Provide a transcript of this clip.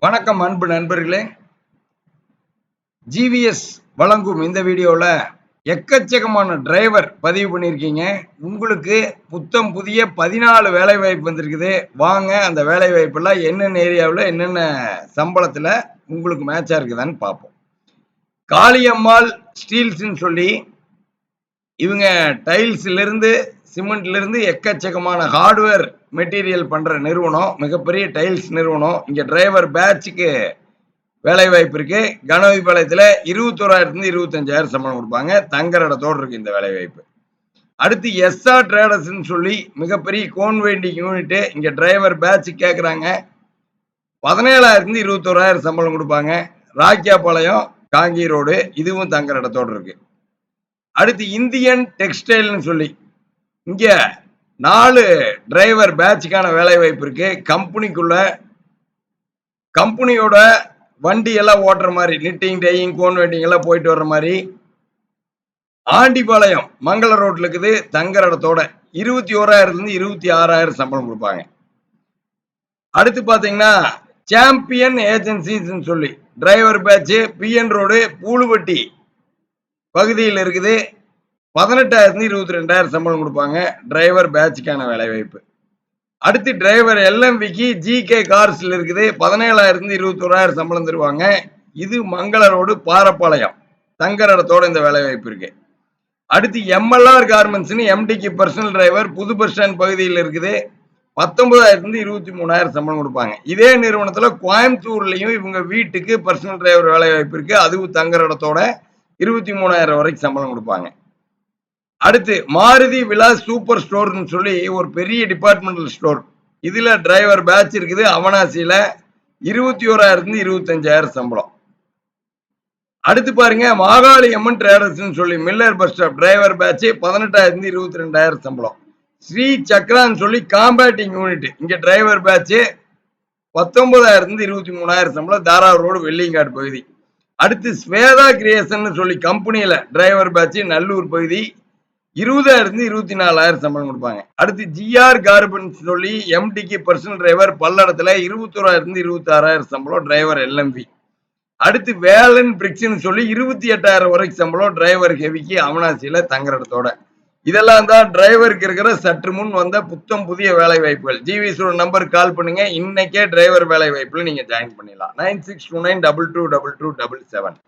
வணக்கம் அன்பு நண்பர்களே. ஜிவிஎஸ் வழங்கும் இந்த வீடியோல எக்கச்சக்கமான டிரைவர் பதிவு பண்ணியிருக்கீங்க. உங்களுக்கு புத்தம் புதிய 14 வேலை வாய்ப்பு வந்திருக்குது. வாங்க அந்த வேலை வாய்ப்பெல்லாம் என்னென்ன ஏரியாவில் என்னென்ன சம்பளத்தில் உங்களுக்கு மேட்சா இருக்குதான்னு பார்ப்போம். காளியம்மாள் ஸ்டீல்ஸ்ன்னு சொல்லி இவங்க டைல்ஸ்ல இருந்து சிமெண்ட்ல இருந்து எக்கச்சக்கமான ஹார்ட்வேர் மெட்டீரியல் பண்ற நிறுவனம், மிகப்பெரிய டைல்ஸ் நிறுவனம். இங்க டிரைவர் பேட்சுக்கு வேலை வாய்ப்பு இருக்கு. கணபதிபாளையத்துல 21,000 25,000 சம்பளம் கொடுப்பாங்க. தங்குற இடத்தோடு இருக்கு இந்த வேலை வாய்ப்பு. அடுத்து எஸ்ஆர் ட்ரேடர்ஸ் சொல்லி மிகப்பெரிய கோன் வெல்டிங் யூனிட், இங்க டிரைவர் பேட்ச் கேட்கறாங்க. 17,000 21,000 சம்பளம் கொடுப்பாங்க. ராக்கியாபாளையம் காங்கி ரோடு, இதுவும் தங்குற இடத்தோடு இருக்கு. அடுத்து இந்தியன் டெக்ஸ்டைல்னு சொல்லி இங்க 4 டிரைவர் பேட்சுக்கான வேலை வாய்ப்பு இருக்கு. கம்பெனியோட வண்டி எல்லாம் ஓட்டுற மாதிரி, நிட்டிங் டையிங் கோன் வெட்டிங் எல்லாம் போயிட்டு வர்ற மாதிரி ஆண்டிபாளையம் மங்கள ரோட்ல இருக்குது. தங்குற இடத்தோட 21,000 26,000 சம்பளம் கொடுப்பாங்க. அடுத்து பாத்தீங்கன்னா சாம்பியன் ஏஜென்சிஸ் சொல்லி driver batch PN road Pooluvatti பகுதியில் இருக்குது. 18,000 22,000 சம்பளம் கொடுப்பாங்க. டிரைவர் பேட்சுக்கான வேலை வாய்ப்பு. அடுத்து டிரைவர் எல்எம்பிக்கு ஜிகே கார்ஸ்ல இருக்குது. 17,000 21,000 சம்பளம் தருவாங்க. இது மங்கள ரோடு பாரப்பாளையம், தங்குற இடத்தோட இந்த வேலை வாய்ப்பு இருக்கு. அடுத்து எம்எல்ஆர் கார்மெண்ட்ஸ் எம்டிக்கு பர்சனல் டிரைவர் புது பஸ் ஸ்டாண்ட் பகுதியில் இருக்குது. 19,000 23,000 சம்பளம் கொடுப்பாங்க. இதே நிறுவனத்துல கோயம்புத்தூர்லயும் இவங்க வீட்டுக்கு பர்சனல் டிரைவர் வேலை வாய்ப்பு இருக்கு. அதுவும் தங்குற இடத்தோட 23,000 வரைக்கும் சம்பளம் கொடுப்பாங்க. அடுத்து மாருதி விலாஸ் சூப்பர் ஸ்டோர்னு சொல்லி ஒரு பெரிய டிபார்ட்மெண்டல் ஸ்டோர், இதுல டிரைவர் பேட்ச் இருக்குது. அவனாசியில 21,000 25,000 சம்பளம். அடுத்து பாருங்க மாகாளி அம்மன் ட்ரேடர்ஸ் சொல்லி miller bus stop driver batch 18,000 22,000 சம்பளம். ஸ்ரீ சக்ரான்னு சொல்லி காம்பேட்டிங் யூனிட், இங்க டிரைவர் பேட்ச் 19,000 23,000 சம்பளம். தாராவூர் ரோடு வெள்ளியங்காடு பகுதி. அடுத்து ஸ்வேதா கிரியேஷன் சொல்லி கம்பெனியில டிரைவர் பேட்ச் நல்லூர் பகுதி 20,000 24,000 சம்பளம் கொடுப்பாங்க. அடுத்து ஜிஆர் கார்மெண்ட்ஸ் சொல்லி எம்டிக்கு பர்சனல் டிரைவர் பல்லடத்துல 21,000 26,000 சம்பளம். Driver LMB. அடுத்து வேலன் பிரிக்ஸ்னு சொல்லி 28,000 வரைக்கும் சம்பளம். டிரைவர் ஹெவிக்கு அவனாசியில தங்குற இடத்தோட. இதெல்லாம் தான் டிரைவருக்கு இருக்கிற சற்று முன் வந்த புத்தம் புதிய வேலை வாய்ப்புகள். ஜிவிஎஸ் நம்பர் கால் பண்ணுங்க. இன்னைக்கே டிரைவர் வேலை வாய்ப்புல நீங்க ஜாயின் பண்ணிடலாம். 9629222277.